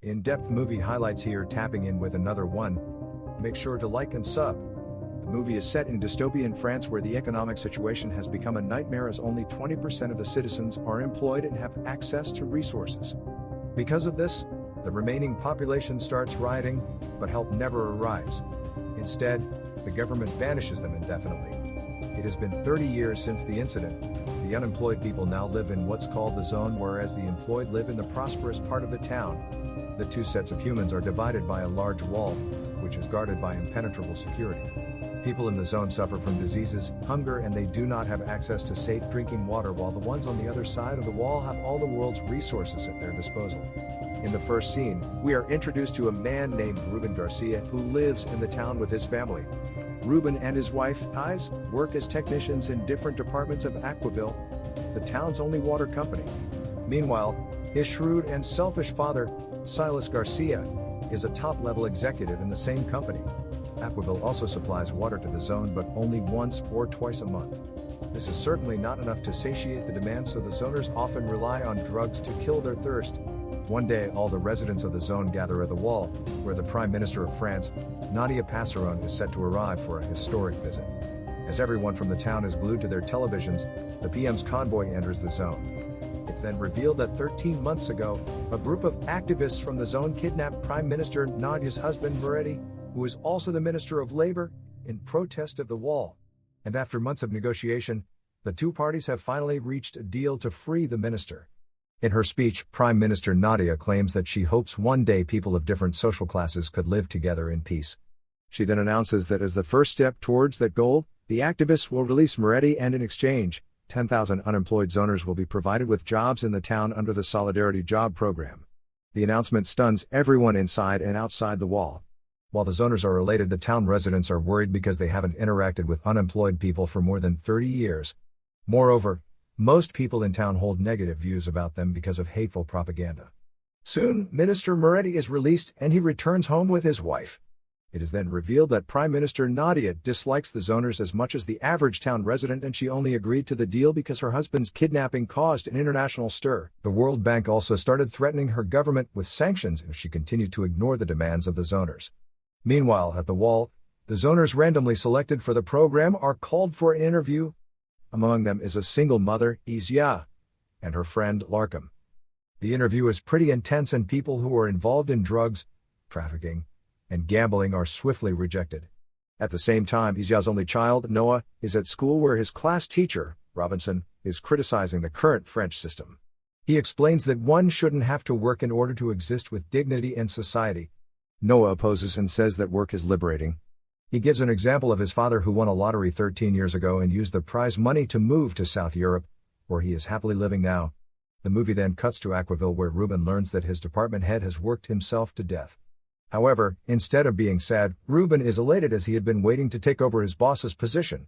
In-depth movie highlights here, tapping in with another one. Make sure to like and sub. The movie is set in dystopian France where the economic situation has become a nightmare as only 20% of the citizens are employed and have access to resources. Because of this, the remaining population starts rioting, but help never arrives. Instead, the government banishes them indefinitely. It has been 30 years since the incident. The unemployed people now live in what's called the zone, whereas the employed live in the prosperous part of the town. The two sets of humans are divided by a large wall, which is guarded by impenetrable security. People in the zone suffer from diseases, hunger, and they do not have access to safe drinking water, while the ones on the other side of the wall have all the world's resources at their disposal. In the first scene, we are introduced to a man named Ruben Garcia who lives in the town with his family. Ruben and his wife, Thais, work as technicians in different departments of Aquaville, the town's only water company. Meanwhile, his shrewd and selfish father, Silas Garcia, is a top-level executive in the same company. Aquaville also supplies water to the zone, but only once or twice a month. This is certainly not enough to satiate the demand, so the zoners often rely on drugs to kill their thirst. One day, all the residents of the zone gather at the wall, where the Prime Minister of France, Nadia Passeron, is set to arrive for a historic visit. As everyone from the town is glued to their televisions, the PM's convoy enters the zone. It's then revealed that 13 months ago, a group of activists from the zone kidnapped Prime Minister Nadia's husband Moretti, who is also the Minister of Labor, in protest of the wall. And after months of negotiation, the two parties have finally reached a deal to free the minister. In her speech, Prime Minister Nadia claims that she hopes one day people of different social classes could live together in peace. She then announces that as the first step towards that goal, the activists will release Moretti, and in exchange, 10,000 unemployed zoners will be provided with jobs in the town under the Solidarity Job Program. The announcement stuns everyone inside and outside the wall. While the zoners are elated, the town residents are worried because they haven't interacted with unemployed people for more than 30 years. Moreover, most people in town hold negative views about them because of hateful propaganda. Soon, Minister Moretti is released and he returns home with his wife. It is then revealed that Prime Minister Nadia dislikes the zoners as much as the average town resident, and she only agreed to the deal because her husband's kidnapping caused an international stir. The World Bank also started threatening her government with sanctions if she continued to ignore the demands of the zoners. Meanwhile, at the wall, the zoners randomly selected for the program are called for an interview. Among them is a single mother, Izia, and her friend, Larkham. The interview is pretty intense, and people who are involved in drugs, trafficking, and gambling are swiftly rejected. At the same time, Izia's only child, Noah, is at school where his class teacher, Robinson, is criticizing the current French system. He explains that one shouldn't have to work in order to exist with dignity in society. Noah opposes and says that work is liberating. He gives an example of his father, who won a lottery 13 years ago and used the prize money to move to South Europe, where he is happily living now. The movie then cuts to Aquaville, where Ruben learns that his department head has worked himself to death. However, instead of being sad, Ruben is elated as he had been waiting to take over his boss's position.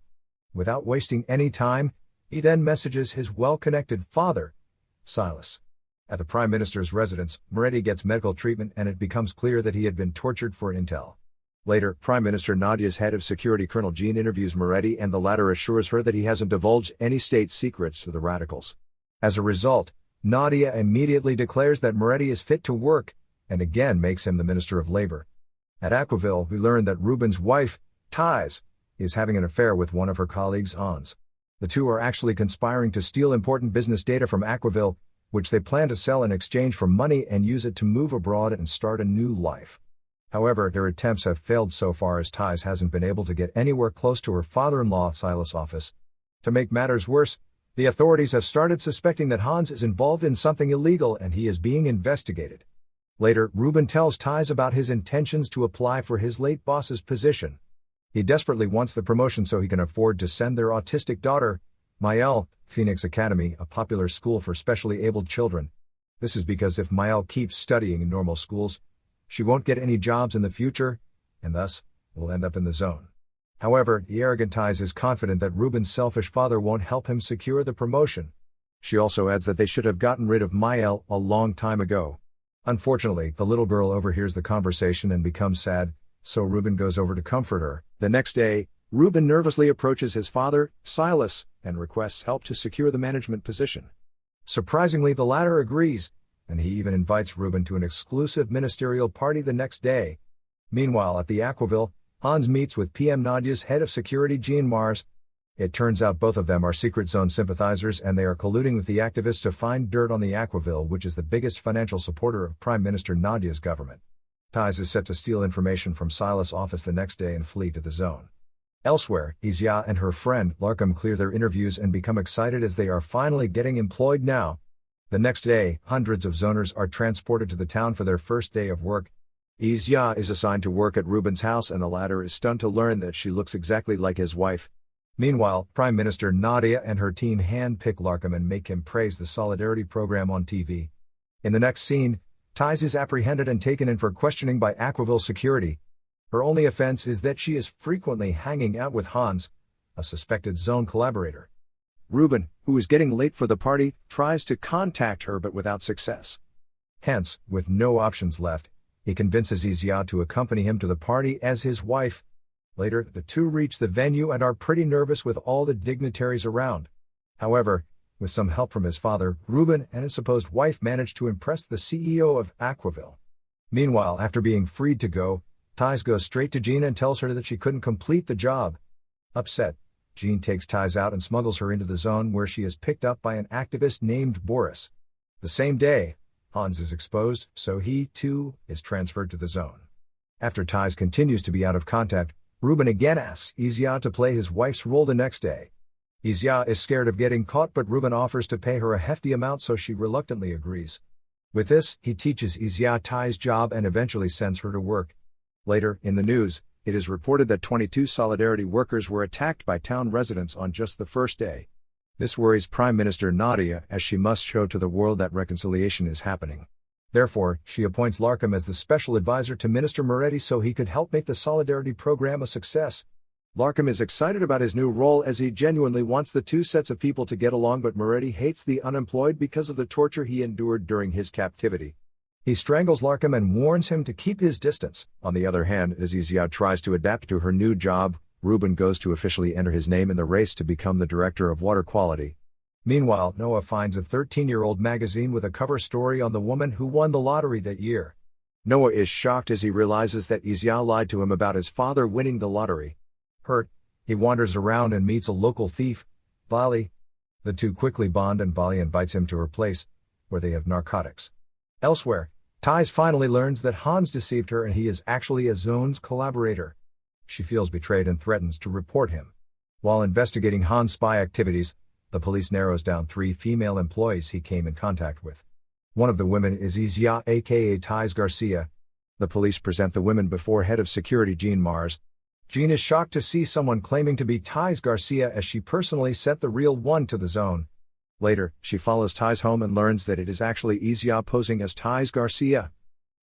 Without wasting any time, he then messages his well-connected father, Silas. At the Prime Minister's residence, Moretti gets medical treatment and it becomes clear that he had been tortured for intel. Later, Prime Minister Nadia's head of security, Colonel Jean, interviews Moretti, and the latter assures her that he hasn't divulged any state secrets to the radicals. As a result, Nadia immediately declares that Moretti is fit to work, and again makes him the Minister of Labor. At Aquaville, we learn that Ruben's wife, Thais, is having an affair with one of her colleagues, Hans. The two are actually conspiring to steal important business data from Aquaville, which they plan to sell in exchange for money and use it to move abroad and start a new life. However, their attempts have failed so far, as Thais hasn't been able to get anywhere close to her father-in-law, Silas' office. To make matters worse, the authorities have started suspecting that Hans is involved in something illegal and he is being investigated. Later, Ruben tells Thais about his intentions to apply for his late boss's position. He desperately wants the promotion so he can afford to send their autistic daughter, Maëlle, Phoenix Academy, a popular school for specially abled children. This is because if Maëlle keeps studying in normal schools, she won't get any jobs in the future, and thus, will end up in the zone. However, the arrogant Thais is confident that Ruben's selfish father won't help him secure the promotion. She also adds that they should have gotten rid of Maëlle a long time ago. Unfortunately, the little girl overhears the conversation and becomes sad, so Ruben goes over to comfort her. The next day, Ruben nervously approaches his father, Silas, and requests help to secure the management position. Surprisingly, the latter agrees, and he even invites Ruben to an exclusive ministerial party the next day. Meanwhile, at the Aquaville, Hans meets with PM Nadia's head of security Jean Mars. It turns out both of them are Secret Zone sympathizers and they are colluding with the activists to find dirt on the Aquaville, which is the biggest financial supporter of Prime Minister Nadia's government. Thijs is set to steal information from Silas' office the next day and flee to the zone. Elsewhere, Izia and her friend Larkham clear their interviews and become excited as they are finally getting employed now. The next day, hundreds of zoners are transported to the town for their first day of work. Izia is assigned to work at Ruben's house and the latter is stunned to learn that she looks exactly like his wife. Meanwhile, Prime Minister Nadia and her team hand-pick Larkham and make him praise the Solidarity program on TV. In the next scene, Thijs is apprehended and taken in for questioning by Aquaville security. Her only offense is that she is frequently hanging out with Hans, a suspected zone collaborator. Ruben, who is getting late for the party, tries to contact her but without success. Hence, with no options left, he convinces Izia to accompany him to the party as his wife. Later, the two reach the venue and are pretty nervous with all the dignitaries around. However, with some help from his father, Ruben and his supposed wife manage to impress the CEO of Aquaville. Meanwhile, after being freed to go, Thijs goes straight to Jean and tells her that she couldn't complete the job. Upset, Jean takes Thijs out and smuggles her into the zone where she is picked up by an activist named Boris. The same day, Hans is exposed, so he, too, is transferred to the zone. After Thijs continues to be out of contact, Ruben again asks Izia to play his wife's role the next day. Izia is scared of getting caught but Ruben offers to pay her a hefty amount so she reluctantly agrees. With this, he teaches Izia Thijs' job and eventually sends her to work. Later, in the news, it is reported that 22 Solidarity workers were attacked by town residents on just the first day. This worries Prime Minister Nadia as she must show to the world that reconciliation is happening. Therefore, she appoints Larkham as the special advisor to Minister Moretti so he could help make the Solidarity program a success. Larkham is excited about his new role as he genuinely wants the two sets of people to get along, but Moretti hates the unemployed because of the torture he endured during his captivity. He strangles Larkham and warns him to keep his distance. On the other hand, as Izia tries to adapt to her new job, Ruben goes to officially enter his name in the race to become the director of water quality. Meanwhile, Noah finds a 13-year-old magazine with a cover story on the woman who won the lottery that year. Noah is shocked as he realizes that Izia lied to him about his father winning the lottery. Hurt, he wanders around and meets a local thief, Vali. The two quickly bond and Vali invites him to her place, where they have narcotics. Elsewhere, Thijs finally learns that Hans deceived her and he is actually a zone's collaborator. She feels betrayed and threatens to report him. While investigating Hans' spy activities, the police narrows down 3 female employees he came in contact with. One of the women is Izia aka Thijs Garcia. The police present the women before head of security Jean Mars. Jean is shocked to see someone claiming to be Thijs Garcia as she personally sent the real one to the zone. Later, she follows Thijs home and learns that it is actually Izia posing as Thijs Garcia.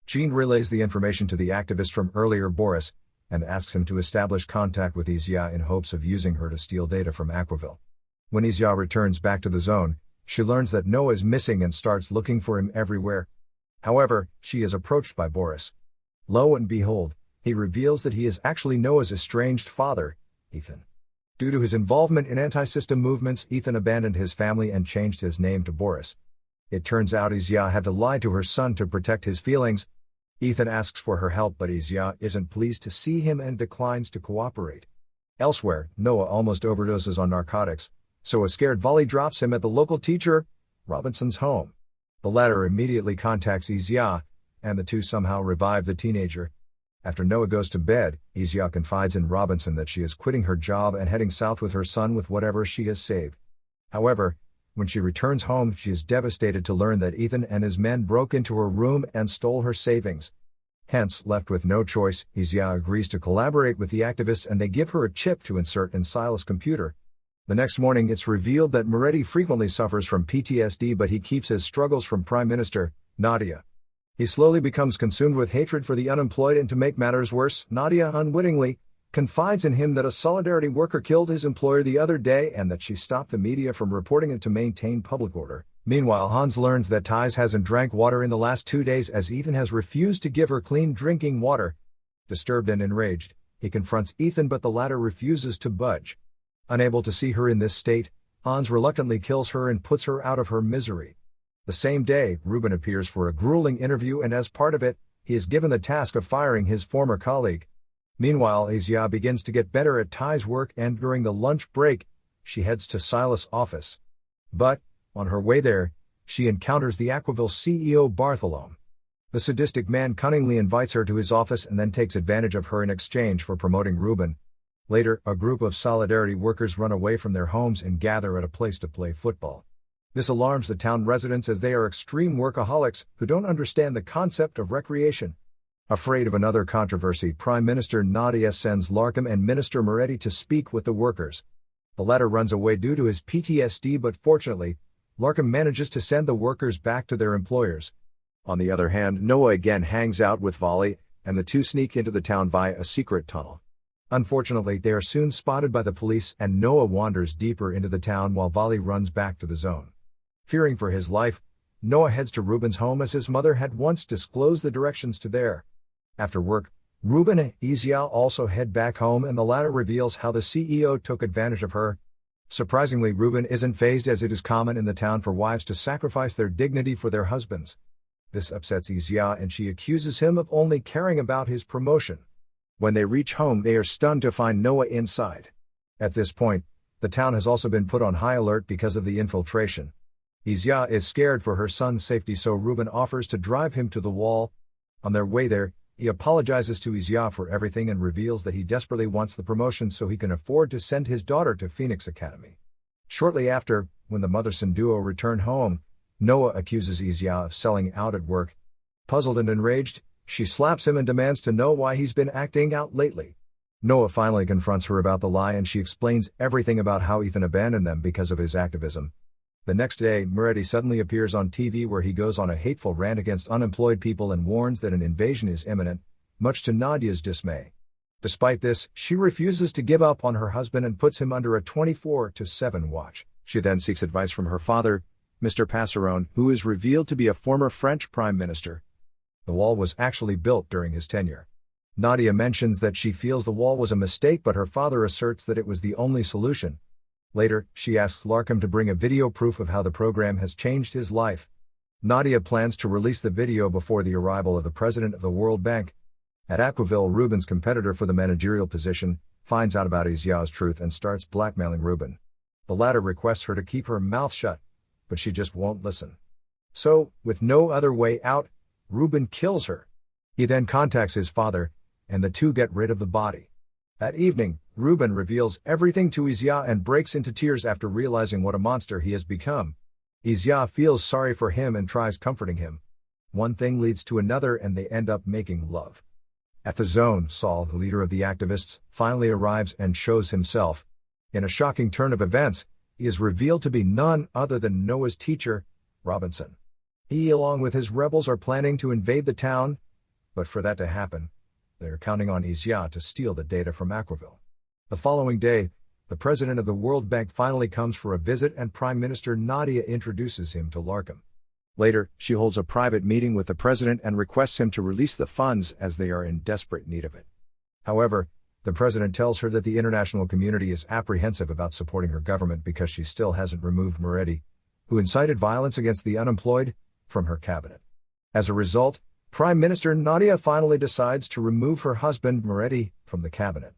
Jean relays the information to the activist from earlier Boris, and asks him to establish contact with Izia in hopes of using her to steal data from Aquaville. When Izia returns back to the zone, she learns that Noah is missing and starts looking for him everywhere. However, she is approached by Boris. Lo and behold, he reveals that he is actually Noah's estranged father, Ethan. Due to his involvement in anti-system movements, Ethan abandoned his family and changed his name to Boris. It turns out Izia had to lie to her son to protect his feelings. Ethan asks for her help but Izia isn't pleased to see him and declines to cooperate. Elsewhere, Noah almost overdoses on narcotics, so a scared Vali drops him at the local teacher, Robinson's home. The latter immediately contacts Izia, and the two somehow revive the teenager. After Noah goes to bed, Izia confides in Robinson that she is quitting her job and heading south with her son with whatever she has saved. However, when she returns home, she is devastated to learn that Ethan and his men broke into her room and stole her savings. Hence, left with no choice, Izia agrees to collaborate with the activists and they give her a chip to insert in Silas' computer. The next morning it's revealed that Moretti frequently suffers from PTSD but he keeps his struggles from Prime Minister Nadia. He slowly becomes consumed with hatred for the unemployed and to make matters worse, Nadia unwittingly confides in him that a Solidarity worker killed his employer the other day and that she stopped the media from reporting it to maintain public order. Meanwhile, Hans learns that Thijs hasn't drank water in the last 2 days as Ethan has refused to give her clean drinking water. Disturbed and enraged, he confronts Ethan but the latter refuses to budge. Unable to see her in this state, Hans reluctantly kills her and puts her out of her misery. The The same day, Ruben appears for a grueling interview, and as part of it, he is given the task of firing his former colleague. Meanwhile, Asia begins to get better at Ty's work, and during the lunch break, she heads to Silas' office. But, on her way there, she encounters the Aquaville CEO Bartholomew. The sadistic man cunningly invites her to his office and then takes advantage of her in exchange for promoting Ruben. Later, a group of Solidarity workers run away from their homes and gather at a place to play football. This alarms the town residents, as they are extreme workaholics who don't understand the concept of recreation. Afraid of another controversy, Prime Minister Nadia sends Larkham and Minister Moretti to speak with the workers. The latter runs away due to his PTSD, but fortunately, Larkham manages to send the workers back to their employers. On the other hand, Noah again hangs out with Vali, and the two sneak into the town via a secret tunnel. Unfortunately, they are soon spotted by the police, and Noah wanders deeper into the town while Vali runs back to the zone. Fearing for his life, Noah heads to Ruben's home, as his mother had once disclosed the directions to there. After work, Ruben and Asia also head back home, and the latter reveals how the CEO took advantage of her. Surprisingly, Ruben isn't fazed, as it is common in the town for wives to sacrifice their dignity for their husbands. This upsets Asia, and she accuses him of only caring about his promotion. When they reach home, they are stunned to find Noah inside. At this point, the town has also been put on high alert because of the infiltration. Asia is scared for her son's safety, so Ruben offers to drive him to the wall. On their way there, he apologizes to Asia for everything and reveals that he desperately wants the promotion so he can afford to send his daughter to Phoenix Academy. Shortly after, when the mother-son duo return home, Noah accuses Asia of selling out at work. Puzzled and enraged, she slaps him and demands to know why he's been acting out lately. Noah finally confronts her about the lie, and she explains everything about how Ethan abandoned them because of his activism. The next day, Moretti suddenly appears on TV, where he goes on a hateful rant against unemployed people and warns that an invasion is imminent, much to Nadia's dismay. Despite this, she refuses to give up on her husband and puts him under a 24/7 watch. She then seeks advice from her father, Mr. Passeron, who is revealed to be a former French prime minister. The wall was actually built during his tenure. Nadia mentions that she feels the wall was a mistake, but her father asserts that it was the only solution. Later, she asks Larkham to bring a video proof of how the program has changed his life. Nadia plans to release the video before the arrival of the president of the World Bank. At Aquaville, Ruben's competitor for the managerial position finds out about Asia's truth and starts blackmailing Ruben. The latter requests her to keep her mouth shut, but she just won't listen. So, with no other way out, Ruben kills her. He then contacts his father, and the two get rid of the body. That evening, Ruben reveals everything to Asia and breaks into tears after realizing what a monster he has become. Asia feels sorry for him and tries comforting him. One thing leads to another, and they end up making love. At the zone, Saul, the leader of the activists, finally arrives and shows himself. In a shocking turn of events, he is revealed to be none other than Noah's teacher, Robinson. He, along with his rebels, are planning to invade the town, but for that to happen, they are counting on Asia to steal the data from Aquaville. The following day, the president of the World Bank finally comes for a visit, and Prime Minister Nadia introduces him to Larkham. Later, she holds a private meeting with the president and requests him to release the funds, as they are in desperate need of it. However, the president tells her that the international community is apprehensive about supporting her government because she still hasn't removed Moretti, who incited violence against the unemployed, from her cabinet. As a result, Prime Minister Nadia finally decides to remove her husband Moretti from the cabinet.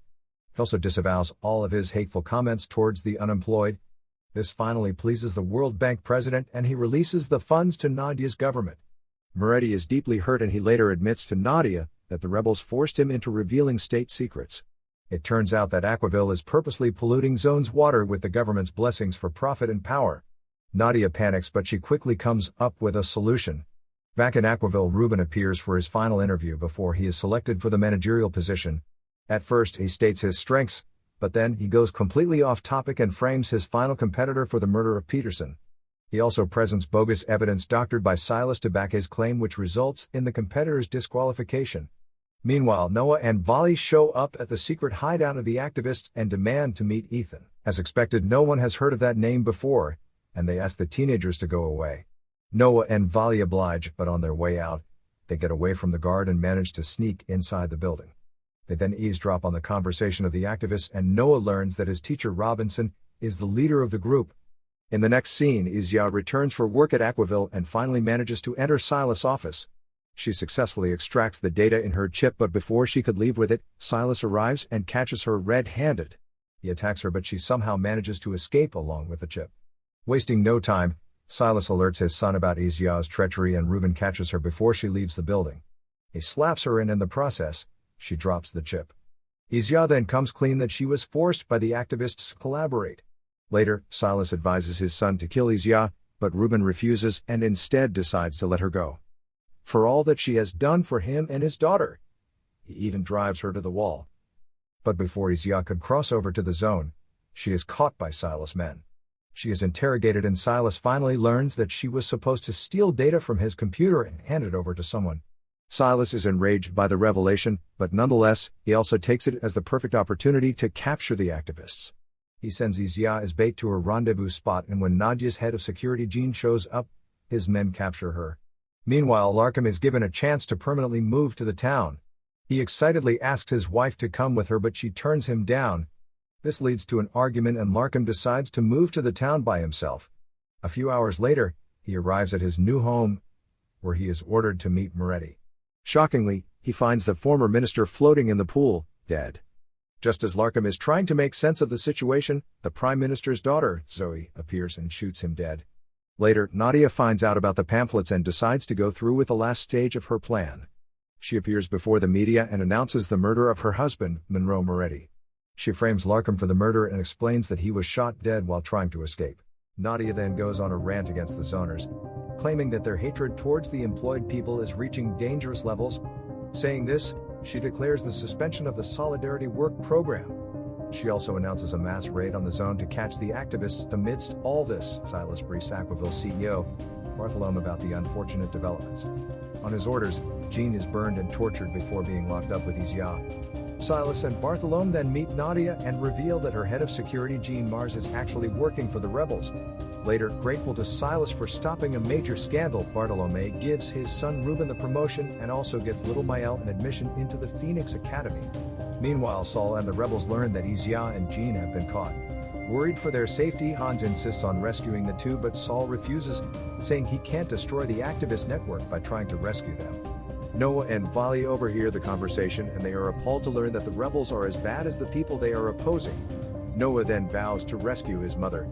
He also disavows all of his hateful comments towards the unemployed. This finally pleases the World Bank president, and he releases the funds to Nadia's government. Moretti is deeply hurt, and he later admits to Nadia that the rebels forced him into revealing state secrets. It turns out that Aquaville is purposely polluting Zone's water with the government's blessings for profit and power. Nadia panics, but she quickly comes up with a solution. Back in Aquaville, Ruben appears for his final interview before he is selected for the managerial position. At first, he states his strengths, but then he goes completely off topic and frames his final competitor for the murder of Peterson. He also presents bogus evidence doctored by Silas to back his claim, which results in the competitor's disqualification. Meanwhile, Noah and Vali show up at the secret hideout of the activists and demand to meet Ethan. As expected, no one has heard of that name before, and they ask the teenagers to go away. Noah and Vali oblige, but on their way out, they get away from the guard and manage to sneak inside the building. They then eavesdrop on the conversation of the activists, and Noah learns that his teacher Robinson is the leader of the group. In the next scene, Izia returns for work at Aquaville and finally manages to enter Silas' office. She successfully extracts the data in her chip, but before she could leave with it, Silas arrives and catches her red-handed. He attacks her, but she somehow manages to escape along with the chip. Wasting no time, Silas alerts his son about Izia's treachery and Ruben catches her before she leaves the building. He slaps her and in the process, she drops the chip. Izia then comes clean that she was forced by the activists to collaborate. Later, Silas advises his son to kill Izia, but Ruben refuses and instead decides to let her go. For all that she has done for him and his daughter. He even drives her to the wall. But before Izia could cross over to the zone, she is caught by Silas' men. She is interrogated and Silas finally learns that she was supposed to steal data from his computer and hand it over to someone. Silas is enraged by the revelation, but nonetheless, he also takes it as the perfect opportunity to capture the activists. He sends Izia as bait to her rendezvous spot, and when Nadia's head of security Jean shows up, his men capture her. Meanwhile, Larkham is given a chance to permanently move to the town. He excitedly asks his wife to come with her, but she turns him down. This leads to an argument and Larkham decides to move to the town by himself. A few hours later, he arrives at his new home, where he is ordered to meet Moretti. Shockingly, he finds the former minister floating in the pool, dead. Just as Larkham is trying to make sense of the situation, the Prime Minister's daughter, Zoe, appears and shoots him dead. Later, Nadia finds out about the pamphlets and decides to go through with the last stage of her plan. She appears before the media and announces the murder of her husband, Monroe Moretti. She frames Larkham for the murder and explains that he was shot dead while trying to escape. Nadia then goes on a rant against the zoners, claiming that their hatred towards the employed people is reaching dangerous levels. Saying this, she declares the suspension of the Solidarity Work Program. She also announces a mass raid on the zone to catch the activists. Amidst all this, Silas briefs Aquaville CEO, Bartholomew, about the unfortunate developments. On his orders, Jean is burned and tortured before being locked up with Izia. Silas and Bartholomew then meet Nadia and reveal that her head of security Jean Mars is actually working for the rebels. Later, grateful to Silas for stopping a major scandal, Bartholomew gives his son Ruben the promotion and also gets little Maël an admission into the Phoenix Academy. Meanwhile, Saul and the rebels learn that Izia and Jean have been caught. Worried for their safety, Hans insists on rescuing the two, but Saul refuses, saying he can't destroy the activist network by trying to rescue them. Noah and Vali overhear the conversation and they are appalled to learn that the rebels are as bad as the people they are opposing. Noah then vows to rescue his mother.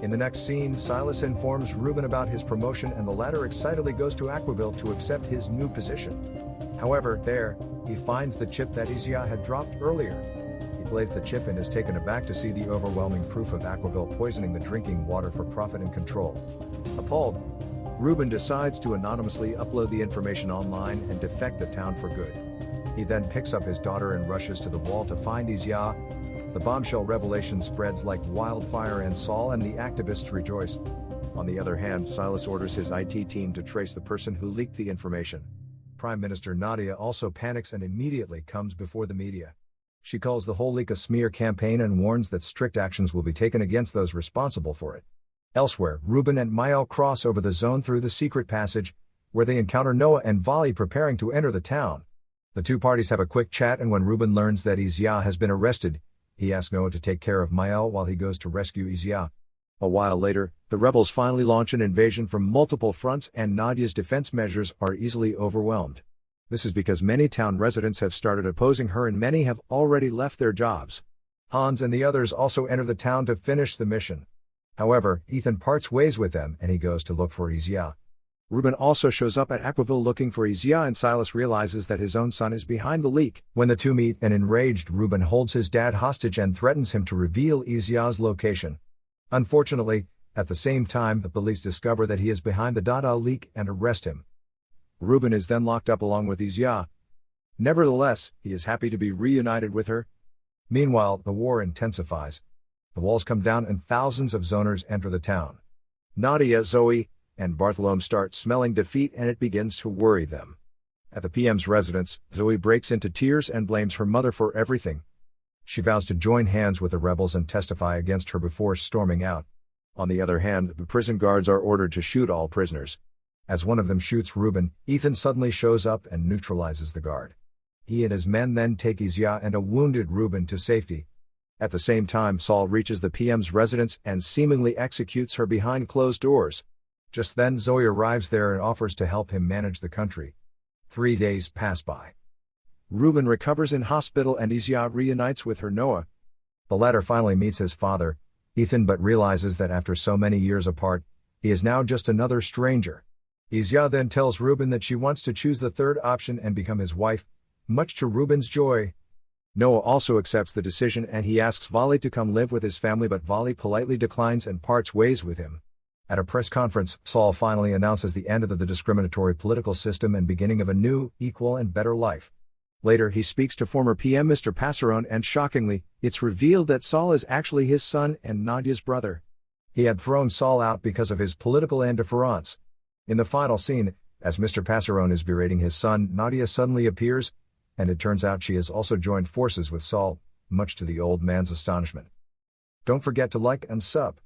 In the next scene, Silas informs Ruben about his promotion and the latter excitedly goes to Aquaville to accept his new position. However, there, he finds the chip that Izia had dropped earlier. He plays the chip and is taken aback to see the overwhelming proof of Aquaville poisoning the drinking water for profit and control. Appalled, Ruben decides to anonymously upload the information online and defect the town for good. He then picks up his daughter and rushes to the wall to find Izia. The bombshell revelation spreads like wildfire and Saul and the activists rejoice. On the other hand, Silas orders his IT team to trace the person who leaked the information. Prime Minister Nadia also panics and immediately comes before the media. She calls the whole leak a smear campaign and warns that strict actions will be taken against those responsible for it. Elsewhere, Ruben and Maël cross over the zone through the secret passage, where they encounter Noah and Vali preparing to enter the town. The two parties have a quick chat, and when Ruben learns that Izia has been arrested, he asks Noah to take care of Maël while he goes to rescue Izia. A while later, the rebels finally launch an invasion from multiple fronts and Nadia's defense measures are easily overwhelmed. This is because many town residents have started opposing her and many have already left their jobs. Hans and the others also enter the town to finish the mission. However, Ethan parts ways with them and he goes to look for Izia. Ruben also shows up at Aquaville looking for Izia and Silas realizes that his own son is behind the leak. When the two meet, an enraged Ruben holds his dad hostage and threatens him to reveal Izia's location. Unfortunately, at the same time the police discover that he is behind the Dada leak and arrest him. Ruben is then locked up along with Izia. Nevertheless, he is happy to be reunited with her. Meanwhile, the war intensifies. The walls come down and thousands of zoners enter the town. Nadia, Zoe, and Bartholomew start smelling defeat and it begins to worry them. At the PM's residence, Zoe breaks into tears and blames her mother for everything. She vows to join hands with the rebels and testify against her before storming out. On the other hand, the prison guards are ordered to shoot all prisoners. As one of them shoots Ruben, Ethan suddenly shows up and neutralizes the guard. He and his men then take Izia and a wounded Ruben to safety. At the same time, Saul reaches the PM's residence and seemingly executes her behind closed doors. Just then Zoe arrives there and offers to help him manage the country. 3 days pass by. Ruben recovers in hospital and Isaiah reunites with her Noah. The latter finally meets his father, Ethan, but realizes that after so many years apart, he is now just another stranger. Isaiah then tells Ruben that she wants to choose the third option and become his wife, much to Ruben's joy. Noah also accepts the decision and he asks Vali to come live with his family, but Vali politely declines and parts ways with him. At a press conference, Saul finally announces the end of the discriminatory political system and beginning of a new, equal and better life. Later he speaks to former PM Mr. Passerone and shockingly, it's revealed that Saul is actually his son and Nadia's brother. He had thrown Saul out because of his political indifference. In the final scene, as Mr. Passerone is berating his son, Nadia suddenly appears, and it turns out she has also joined forces with Saul, much to the old man's astonishment. Don't forget to like and sub.